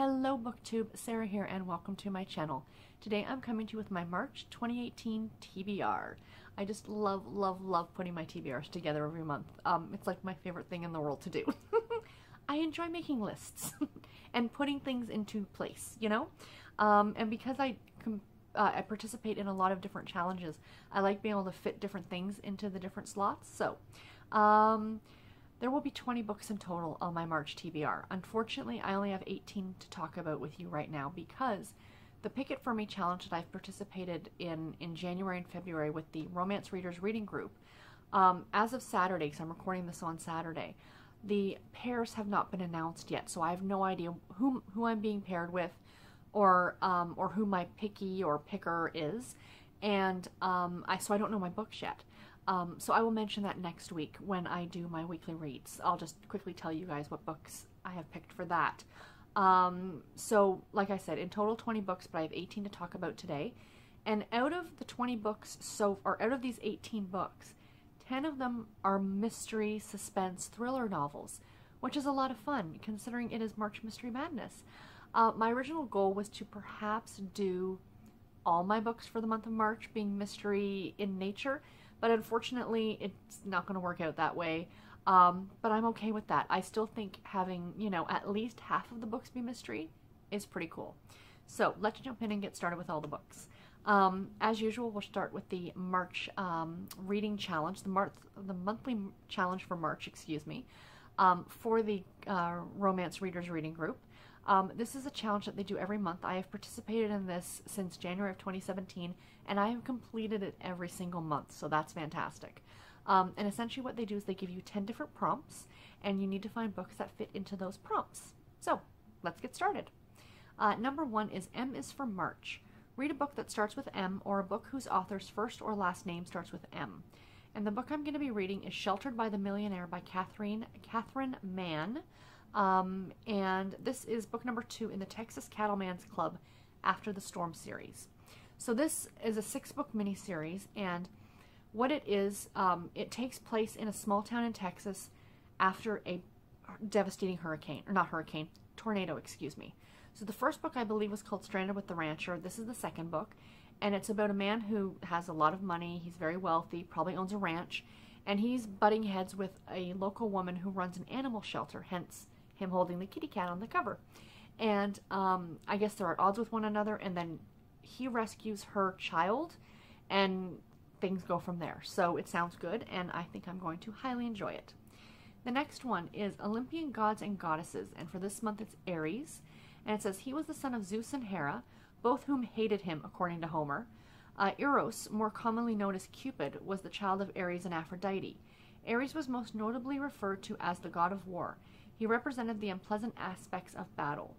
Hello BookTube, Sarah here and welcome to my channel. Today I'm coming to you with my March 2018 TBR. I just love putting my TBRs together every month. It's like my favorite thing in the world to do. I enjoy making lists and putting things into place, you know? And because I participate in a lot of different challenges, I like being able to fit different things into the different slots. So, there will be 20 books in total on my March TBR. Unfortunately, I only have 18 to talk about with you right now because the Pick It For Me challenge that I've participated in January and February with the Romance Readers Reading Group, as of Saturday, because I'm recording this on Saturday, the pairs have not been announced yet, so I have no idea who I'm being paired with or who my picky or picker is, and so I don't know my books yet. So I will mention that next week when I do my weekly reads. I'll just quickly tell you guys what books I have picked for that. So like I said, in total 20 books, but I have 18 to talk about today. And out of the 20 books, out of these 18 books, 10 of them are mystery, suspense, thriller novels, which is a lot of fun considering it is March Mystery Madness. My original goal was to perhaps do all my books for the month of March being mystery in nature, but unfortunately, it's not going to work out that way. But I'm okay with that. I still think having, you know, at least half of the books be mystery is pretty cool. So let's jump in and get started with all the books. As usual, we'll start with the March reading challenge, the monthly challenge for March, excuse me, for the Romance Readers Reading Group. This is a challenge that they do every month. I have participated in this since January of 2017, and I have completed it every single month, so that's fantastic. And essentially what they do is they give you 10 different prompts, and you need to find books that fit into those prompts. So, let's get started. Number 1 is M is for March. Read a book that starts with M, or a book whose author's first or last name starts with M. And the book I'm going to be reading is Sheltered by the Millionaire by Catherine Mann. And this is book number 2 in the Texas Cattleman's Club After the Storm series. So this is a 6-book miniseries, and what it is, it takes place in a small town in Texas after a devastating tornado, excuse me. So the first book I believe was called Stranded with the Rancher. This is the second book, and it's about a man who has a lot of money. He's very wealthy, probably owns a ranch, and he's butting heads with a local woman who runs an animal shelter, hence him holding the kitty cat on the cover. And I guess they're at odds with one another, and then he rescues her child, and things go from there. So it sounds good, and I think I'm going to highly enjoy it. The next one is Olympian Gods and Goddesses, and for this month it's Ares. And it says, he was the son of Zeus and Hera, both whom hated him, according to Homer. Eros, more commonly known as Cupid, was the child of Ares and Aphrodite. Ares was most notably referred to as the god of war. He represented the unpleasant aspects of battle.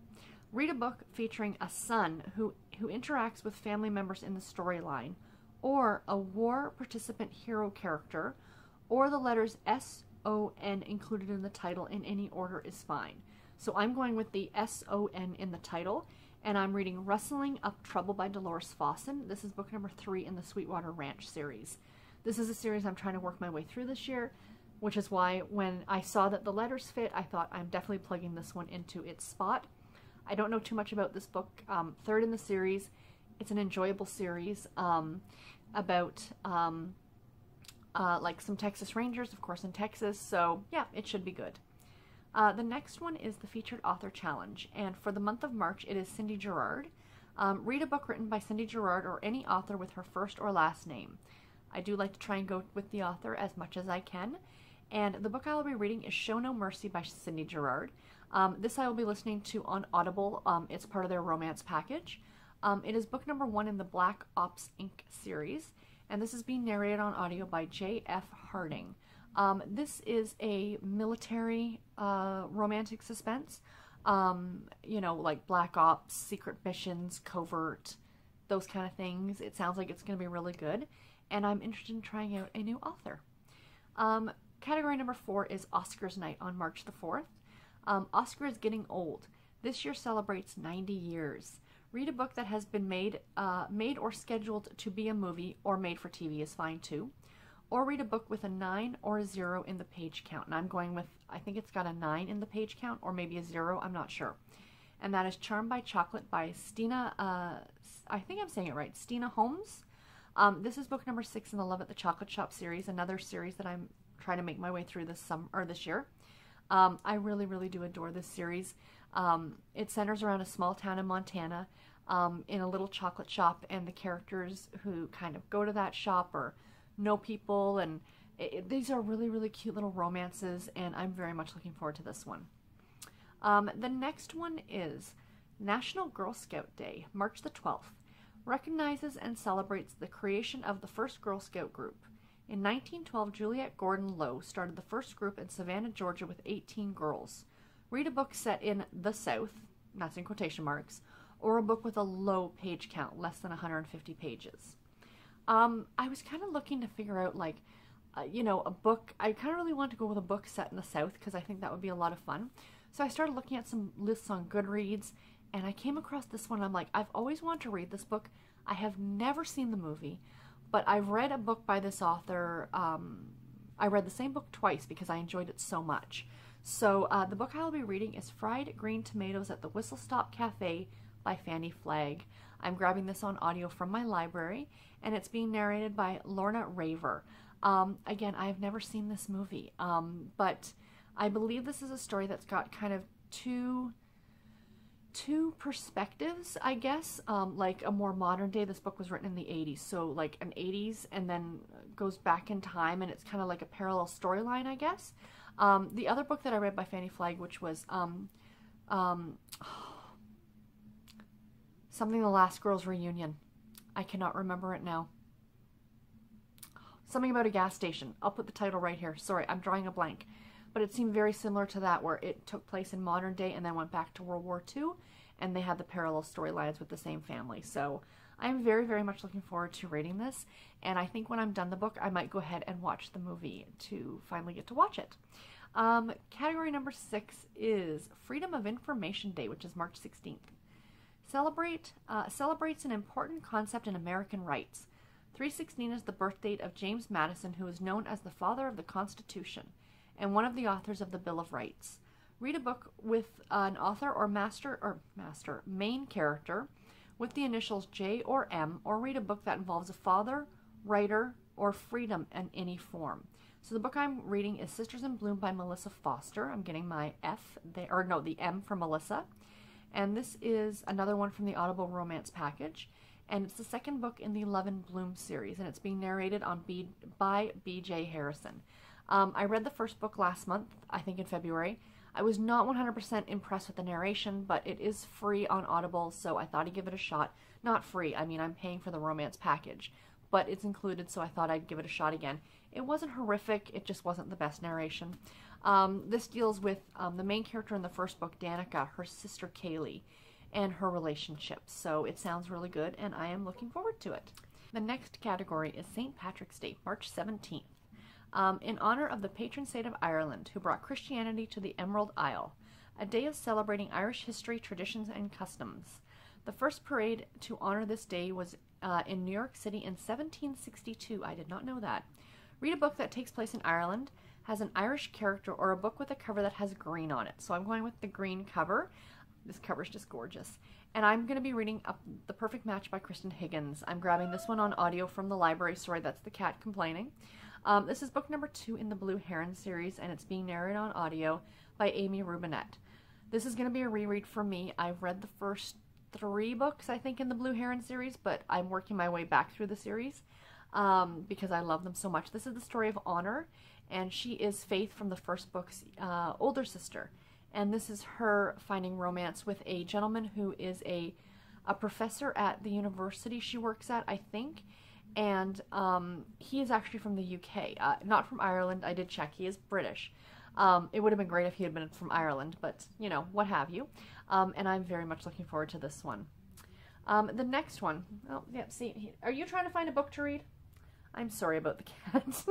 Read a book featuring a son who interacts with family members in the storyline, or a war participant hero character, or the letters S-O-N included in the title in any order is fine. So I'm going with the S-O-N in the title, and I'm reading Rustling Up Trouble by Delores Fossen. This is book number 3 in the Sweetwater Ranch series. This is a series I'm trying to work my way through this year, which is why when I saw that the letters fit, I thought I'm definitely plugging this one into its spot. I don't know too much about this book. Third in the series. It's an enjoyable series about like some Texas Rangers, of course, in Texas. So yeah, it should be good. The next one is the Featured Author Challenge, and for the month of March, it is Cindy Gerard. Read a book written by Cindy Gerard or any author with her first or last name. I do like to try and go with the author as much as I can, and the book I will be reading is Show No Mercy by Cindy Gerard. This I will be listening to on Audible. It's part of their romance package. It is book number 1 in the Black Ops Inc. series, and this is being narrated on audio by J.F. Harding. This is a military romantic suspense, you know, like Black Ops, secret missions, covert, those kind of things. It sounds like it's going to be really good, and I'm interested in trying out a new author. Category number 4 is Oscars night on March the 4th. Oscar is getting old. This year celebrates 90 years. Read a book that has been made or scheduled to be a movie, or made for TV is fine too. Or read a book with a 9 or a 0 in the page count. And I'm going with, I think it's got a 9 in the page count, or maybe a 0, I'm not sure. and that is Charmed by Chocolate by Steena, I think I'm saying it right, Steena Holmes. This is book number 6 in the Love at the Chocolate Shop series, another series that I'm trying to make my way through this year. I really, really do adore this series. It centers around a small town in Montana, in a little chocolate shop, and the characters who kind of go to that shop or know people, and these are really, really cute little romances, and I'm very much looking forward to this one. The next one is National Girl Scout Day, March the 12th, recognizes and celebrates the creation of the first Girl Scout group. In 1912, Juliet Gordon Lowe started the first group in Savannah, Georgia with 18 girls. Read a book set in the South, that's in quotation marks, or a book with a low page count, less than 150 pages. I was kind of looking to figure out, like, you know, a book. I kind of really wanted to go with a book set in the South because I think that would be a lot of fun. So I started looking at some lists on Goodreads, and I came across this one. I'm like, I've always wanted to read this book. I have never seen the movie, but I've read a book by this author. I read the same book twice because I enjoyed it so much. So the book I'll be reading is Fried Green Tomatoes at the Whistle Stop Cafe by Fannie Flagg. I'm grabbing this on audio from my library, and it's being narrated by Lorna Raver. Again, I've never seen this movie, but I believe this is a story that's got kind of two perspectives, I guess. Like a more modern day, this book was written in the 80s, so like an 80s and then goes back in time, and it's kind of like a parallel storyline, I guess. The other book that I read by Fannie Flagg, which was something The Last Girls Reunion. I cannot remember it now. Something about a gas station. I'll put the title right here. Sorry, I'm drawing a blank. But it seemed very similar to that, where it took place in modern day and then went back to World War II, and they had the parallel storylines with the same family. So I'm very, very much looking forward to reading this, and I think when I'm done the book, I might go ahead and watch the movie to finally get to watch it. Category number 6 is Freedom of Information Day, which is March 16th. Celebrates an important concept in American rights. 3/16 is the birth date of James Madison, who is known as the father of the Constitution and one of the authors of the Bill of Rights. Read a book with an author or main character with the initials J or M, or read a book that involves a father, writer, or freedom in any form. So the book I'm reading is Sisters in Bloom by Melissa Foster. I'm getting my F there, or no, the M for Melissa. And this is another one from the Audible Romance package. And it's the second book in the Love and Bloom series, and it's being narrated by B.J. Harrison. I read the first book last month, I think in February. I was not 100% impressed with the narration, but it is free on Audible, so I thought I'd give it a shot. Not free, I mean I'm paying for the romance package, but it's included, so I thought I'd give it a shot again. It wasn't horrific, it just wasn't the best narration. This deals with the main character in the first book, Danica, her sister Kaylee, and her relationship. So it sounds really good, and I am looking forward to it. The next category is St. Patrick's Day, March 17th. In honor of the patron saint of Ireland, who brought Christianity to the Emerald Isle, a day of celebrating Irish history, traditions, and customs. The first parade to honor this day was in New York City in 1762. I did not know that. Read a book that takes place in Ireland, has an Irish character, or a book with a cover that has green on it. So I'm going with the green cover. This cover is just gorgeous. And I'm going to be reading The Perfect Match by Kristan Higgins. I'm grabbing this one on audio from the library. Sorry, that's the cat complaining. This is book number 2 in the Blue Heron series, and it's being narrated on audio by Amy Rubinet. This is going to be a reread for me. I've read the first 3 books, I think, in the Blue Heron series, but I'm working my way back through the series because I love them so much. This is the story of Honor, and she is Faith from the first book's older sister. And this is her finding romance with a gentleman who is a professor at the university she works at, I think. And he is actually from the UK, not from Ireland. I did check. He is British. It would have been great if he had been from Ireland, but, you know, what have you. And I'm very much looking forward to this one. The next one. Oh, yeah, see, are you trying to find a book to read? I'm sorry about the cat.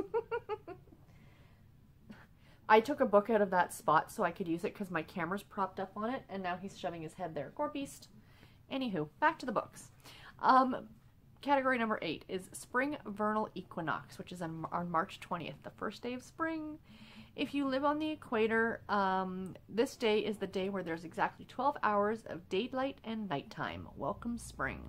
I took a book out of that spot so I could use it because my camera's propped up on it, and now he's shoving his head there. Poor beast. Anywho, back to the books. Category number 8 is Spring Vernal Equinox, which is on March 20th, the first day of spring. If you live on the equator, this day is the day where there's exactly 12 hours of daylight and nighttime. Welcome spring.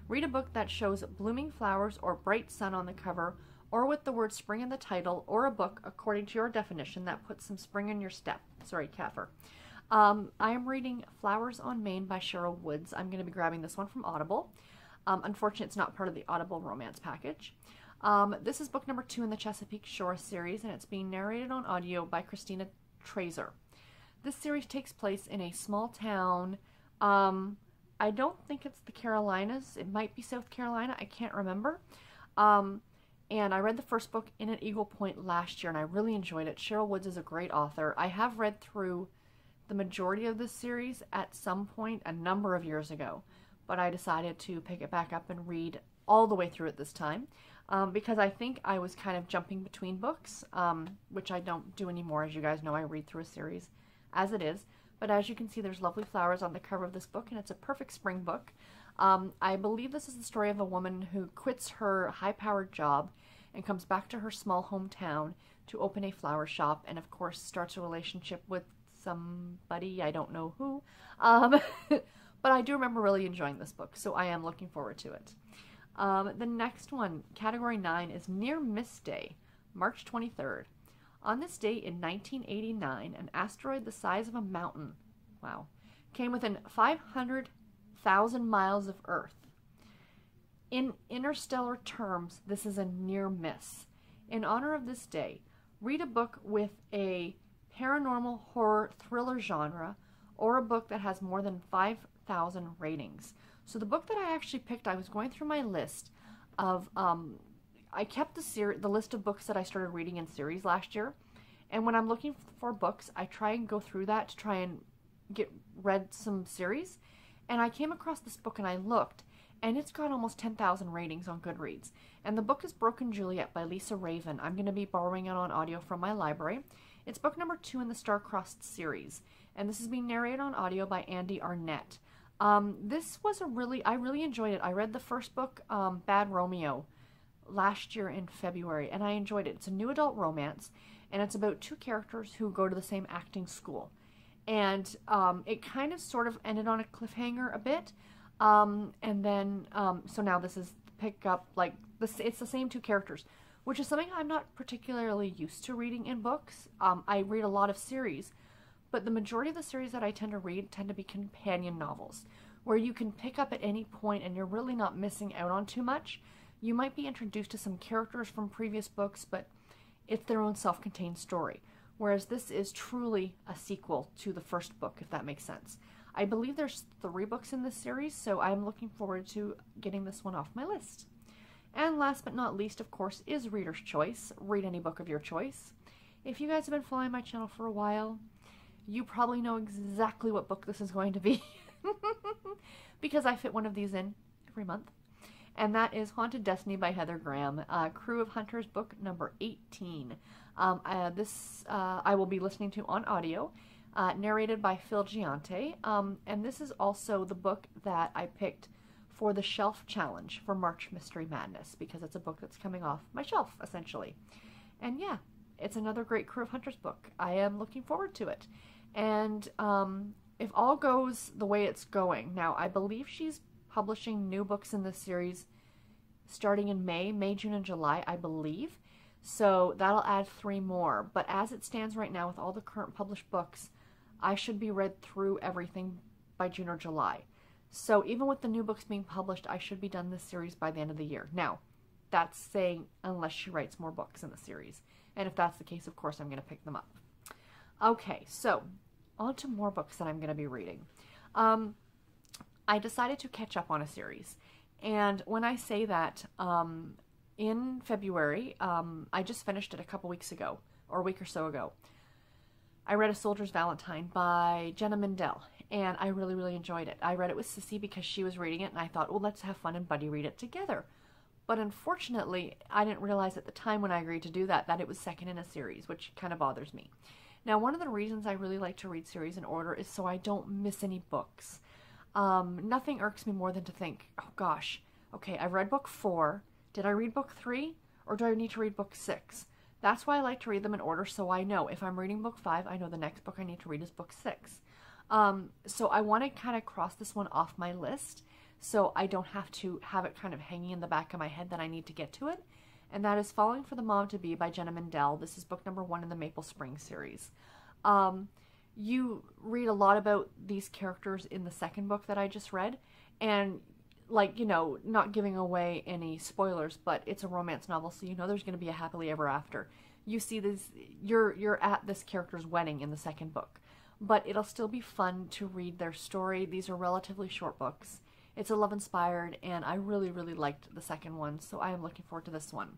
Read a book that shows blooming flowers or bright sun on the cover, or with the word spring in the title, or a book, according to your definition, that puts some spring in your step. Sorry, Kaffir. I am reading Flowers on Main by Sherryl Woods. I'm going to be grabbing this one from Audible. Unfortunately, it's not part of the Audible romance package. This is book number 2 in the Chesapeake Shore series, and it's being narrated on audio by Kristan Trazer. This series takes place in a small town. I don't think it's the Carolinas. It might be South Carolina. I can't remember. And I read the first book in at Eagle Point last year, and I really enjoyed it. Sherryl Woods is a great author. I have read through the majority of this series at some point a number of years ago, but I decided to pick it back up and read all the way through it this time, because I think I was kind of jumping between books, which I don't do anymore. As you guys know, I read through a series as it is. But as you can see, there's lovely flowers on the cover of this book, and it's a perfect spring book. I believe this is the story of a woman who quits her high-powered job and comes back to her small hometown to open a flower shop, and of course starts a relationship with somebody, I don't know who. But I do remember really enjoying this book, so I am looking forward to it. The next one, Category 9, is Near Miss Day, March 23rd. On this date in 1989, an asteroid the size of a mountain, wow, came within 500,000 miles of Earth. In interstellar terms, this is a near miss. In honor of this day, read a book with a paranormal horror thriller genre, or a book that has more than 5,000 ratings. So the book that I actually picked, I was going through my list of, I kept the list of books that I started reading in series last year, and when I'm looking for books, I try and go through that to try and read some series, and I came across this book and I looked, and it's got almost 10,000 ratings on Goodreads. And the book is Broken Juliet by Leisa Rayven. I'm going to be borrowing it on audio from my library. It's book number 2 in the Star-Crossed series, and this is being narrated on audio by Andy Arnett. This was I really enjoyed it. I read the first book, Bad Romeo, last year in February, and I enjoyed it. It's a new adult romance, and it's about 2 characters who go to the same acting school. And it kind of sort of ended on a cliffhanger a bit. And then, so now this is pick up, like, it's the same 2 characters, which is something I'm not particularly used to reading in books. I read a lot of series, but the majority of the series that I tend to read tend to be companion novels, where you can pick up at any point and you're really not missing out on too much. You might be introduced to some characters from previous books, but it's their own self-contained story, whereas this is truly a sequel to the first book, if that makes sense. I believe there's 3 books in this series, so I'm looking forward to getting this one off my list. And last but not least, of course, is Reader's Choice. Read any book of your choice. If you guys have been following my channel for a while, you probably know exactly what book this is going to be, because I fit one of these in every month. And that is Haunted Destiny by Heather Graham, Crew of Hunters, book number 18. I will be listening to on audio, narrated by Phil Giante, and this is also the book that I picked for the shelf challenge for March Mystery Madness, because it's a book that's coming off my shelf, essentially. And yeah, it's another great Crew of Hunters book. I am looking forward to it. And if all goes the way it's going, now I believe she's publishing new books in this series starting in May, June, and July, I believe. So that'll add 3 more. But as it stands right now with all the current published books, I should be read through everything by June or July. So even with the new books being published, I should be done this series by the end of the year. Now, that's saying unless she writes more books in the series. And if that's the case, of course, I'm going to pick them up. Okay, so on to more books that I'm going to be reading. I decided to catch up on a series. And when I say that, in February, I just finished it a couple weeks ago, or a week or so ago. I read A Soldier's Valentine by Jenna Mindel, and I really, really enjoyed it. I read it with Sissy because she was reading it, and I thought, well, let's have fun and buddy read it together. But unfortunately, I didn't realize at the time when I agreed to do that it was second in a series, which kind of bothers me. Now, one of the reasons I really like to read series in order is so I don't miss any books. Nothing irks me more than to think, oh gosh, okay, I've read book 4. Did I read book 3? Or do I need to read book 6? That's why I like to read them in order, so I know if I'm reading book 5, I know the next book I need to read is book 6. So I want to kind of cross this one off my list so I don't have to have it kind of hanging in the back of my head that I need to get to it. And that is Falling for the Mom-to-Be by Jenna Mindel. This is book number 1 in the Maple Spring series. You read a lot about these characters in the second book that I just read, and like, you know, not giving away any spoilers, but it's a romance novel, so you know there's going to be a happily ever after. You see this, you're at this character's wedding in the second book, but it'll still be fun to read their story. These are relatively short books. It's love inspired, and I really, really liked the second one, so I am looking forward to this one.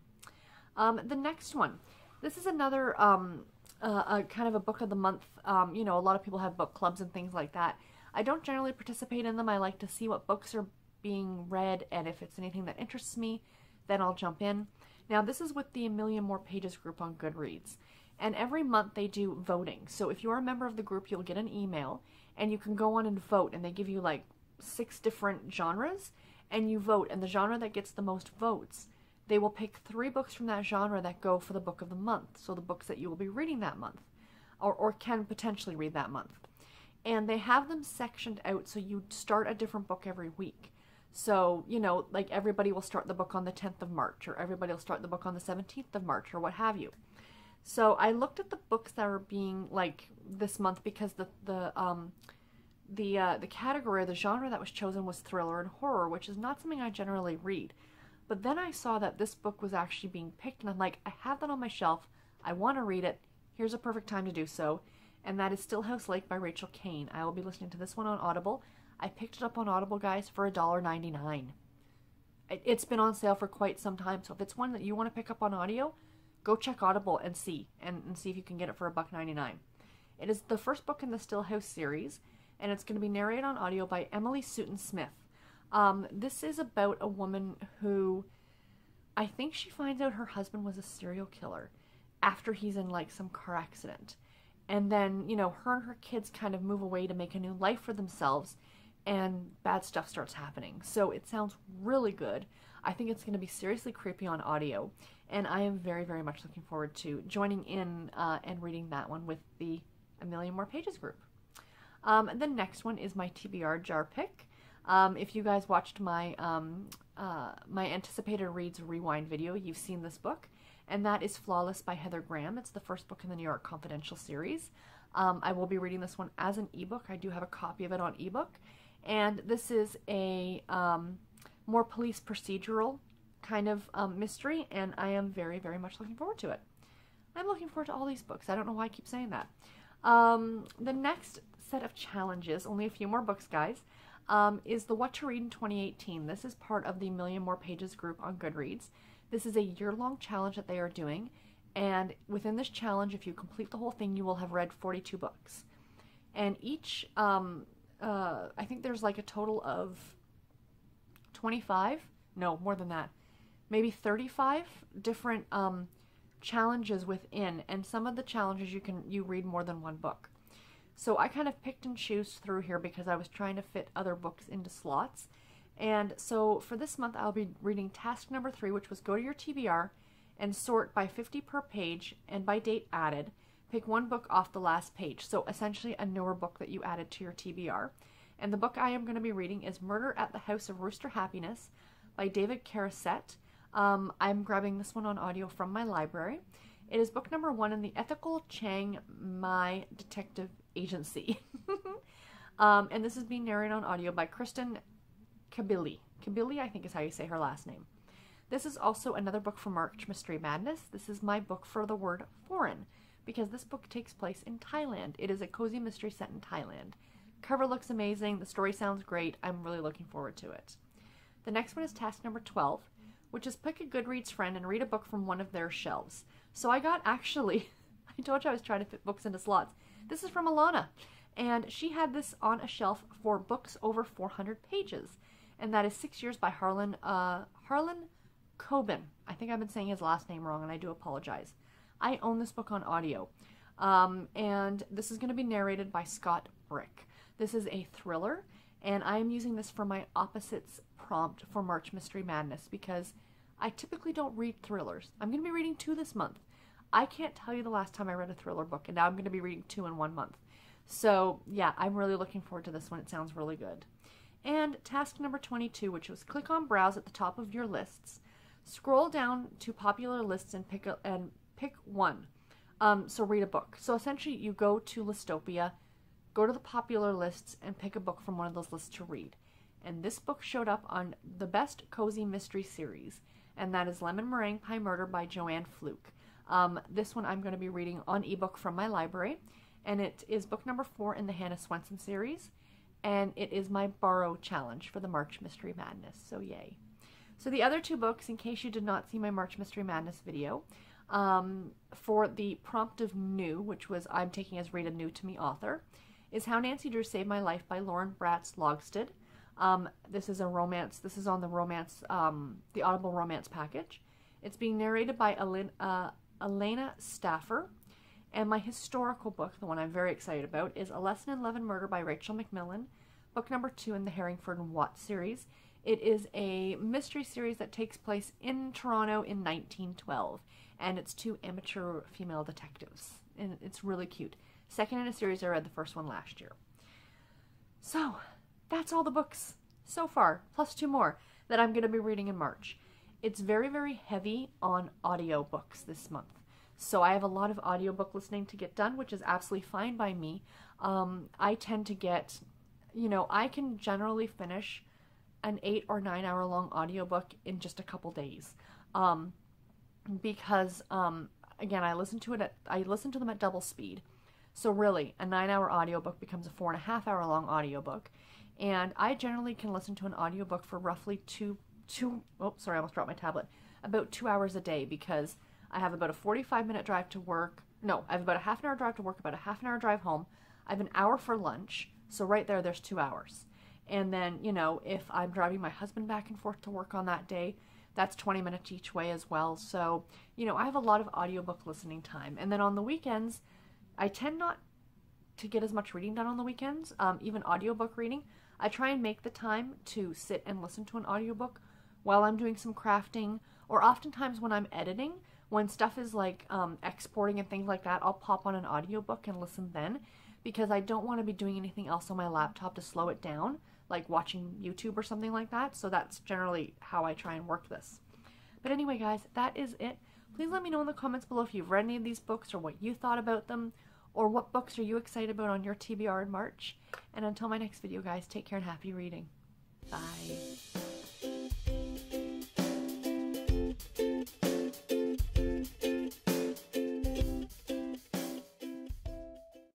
The next one, this is another kind of a book of the month. You know, a lot of people have book clubs and things like that. I don't generally participate in them. I like to see what books are being read, and if it's anything that interests me, then I'll jump in. Now, this is with the A Million More Pages group on Goodreads, and every month they do voting. So if you're a member of the group, you'll get an email, and you can go on and vote, and they give you like 6 different genres, and you vote, and the genre that gets the most votes, they will pick 3 books from that genre that go for the book of the month, so the books that you will be reading that month, or can potentially read that month. And they have them sectioned out so you start a different book every week. So, you know, like everybody will start the book on the 10th of March, or everybody will start the book on the 17th of March, or what have you. So I looked at the books that are being, like, this month, because the category, or the genre that was chosen was thriller and horror, which is not something I generally read. But then I saw that this book was actually being picked, and I'm like, I have that on my shelf. I want to read it. Here's a perfect time to do so. And that is Stillhouse Lake by Rachel Caine. I will be listening to this one on Audible. I picked it up on Audible, guys, for $1.99. It's been on sale for quite some time, so if it's one that you want to pick up on audio, go check Audible and see if you can get it for $1.99. It is the first book in the Stillhouse series, and it's going to be narrated on audio by Emily Sutton Smith. This is about a woman who, I think she finds out her husband was a serial killer after he's in like some car accident. And then, you know, her and her kids kind of move away to make a new life for themselves, and bad stuff starts happening. So it sounds really good. I think it's going to be seriously creepy on audio, and I am very, very much looking forward to joining in and reading that one with the A Million More Pages group. The next one is my TBR jar pick. If you guys watched my my anticipated reads rewind video, you've seen this book, and that is Flawless by Heather Graham. It's the first book in the New York Confidential series. I will be reading this one as an ebook. I do have a copy of it on ebook, and this is a more police procedural kind of mystery, and I am very, very much looking forward to it. I'm looking forward to all these books. I don't know why I keep saying that. The next set of challenges, only a few more books, guys, is the What to Read in 2018. This is part of the Million More Pages group on Goodreads. This is a year-long challenge that they are doing, and within this challenge, if you complete the whole thing, you will have read 42 books. And each, I think there's like a total of 25, no, more than that, maybe 35 different challenges within, and some of the challenges you read more than one book. So I kind of picked and chose through here because I was trying to fit other books into slots. And so for this month, I'll be reading task number 3, which was go to your TBR and sort by 50 per page and by date added. Pick one book off the last page. So essentially a newer book that you added to your TBR. And the book I am going to be reading is Murder at the House of Rooster Happiness by David Casarett. I'm grabbing this one on audio from my library. It is book number 1 in the Ethical Chiang Mai Detective Agency. And this is being narrated on audio by Kristan Kabili. Kabili, I think is how you say her last name. This is also another book from March Mystery Madness. This is my book for the word foreign, because this book takes place in Thailand. It is a cozy mystery set in Thailand. Cover looks amazing. The story sounds great. I'm really looking forward to it. The next one is task number 12, which is pick a Goodreads friend and read a book from one of their shelves. So I got actually, I told you I was trying to fit books into slots. This is from Alana, and she had this on a shelf for books over 400 pages, and that is 6 Years by Harlan Coben. I think I've been saying his last name wrong, and I do apologize. I own this book on audio, and this is going to be narrated by Scott Brick. This is a thriller, and I am using this for my opposites prompt for March Mystery Madness because I typically don't read thrillers. I'm going to be reading 2 this month. I can't tell you the last time I read a thriller book, and now I'm going to be reading 2 in 1 month. So yeah, I'm really looking forward to this one. It sounds really good. And task number 22, which was click on browse at the top of your lists. Scroll down to popular lists and pick one. So read a book. So essentially you go to Listopia, go to the popular lists, and pick a book from one of those lists to read. And this book showed up on the best cozy mystery series, and that is Lemon Meringue Pie Murder by Joanne Fluke. This one I'm going to be reading on ebook from my library, and it is book number 4 in the Hannah Swenson series, and it is my borrow challenge for the March Mystery Madness, so yay. So the other 2 books, in case you did not see my March Mystery Madness video, for the prompt of new, which was I'm taking as read a new to me author, is How Nancy Drew Saved My Life by Lauren Baratz-Logsted. This is a romance. This is on the romance, the Audible romance package. It's being narrated by Elena Stauffer. And my historical book, the one I'm very excited about, is A Lesson in Love and Murder by Rachel McMillan, book number 2 in the Harringford and Watt series. It is a mystery series that takes place in Toronto in 1912, and it's 2 amateur female detectives, and it's really cute. Second in a series. I read the first one last year. So that's all the books so far, plus 2 more that I'm going to be reading in March. It's very, very heavy on audiobooks this month. So I have a lot of audiobook listening to get done, which is absolutely fine by me. I tend to get, I can generally finish an 8 or 9 hour long audiobook in just a couple days. Because, again, I listen to them at double speed. So really, a 9 hour audiobook becomes a 4.5 hour long audiobook. And I generally can listen to an audiobook for roughly I almost dropped my tablet. About 2 hours a day, because I have about a 45-minute drive to work. No, I have about a half an hour drive to work, about a half an hour drive home. I have an hour for lunch. So right there's 2 hours. And then, if I'm driving my husband back and forth to work on that day, that's 20 minutes each way as well. So, I have a lot of audiobook listening time. And then on the weekends, I tend not to get as much reading done on the weekends, even audiobook reading. I try and make the time to sit and listen to an audiobook while I'm doing some crafting, or oftentimes when I'm editing. When stuff is like exporting and things like that, I'll pop on an audiobook and listen then, because I don't want to be doing anything else on my laptop to slow it down, like watching YouTube or something like that. So that's generally how I try and work this. But anyway, guys, that is it. Please let me know in the comments below if you've read any of these books, or what you thought about them, or what books are you excited about on your TBR in March. And until my next video, guys, take care and happy reading. Bye.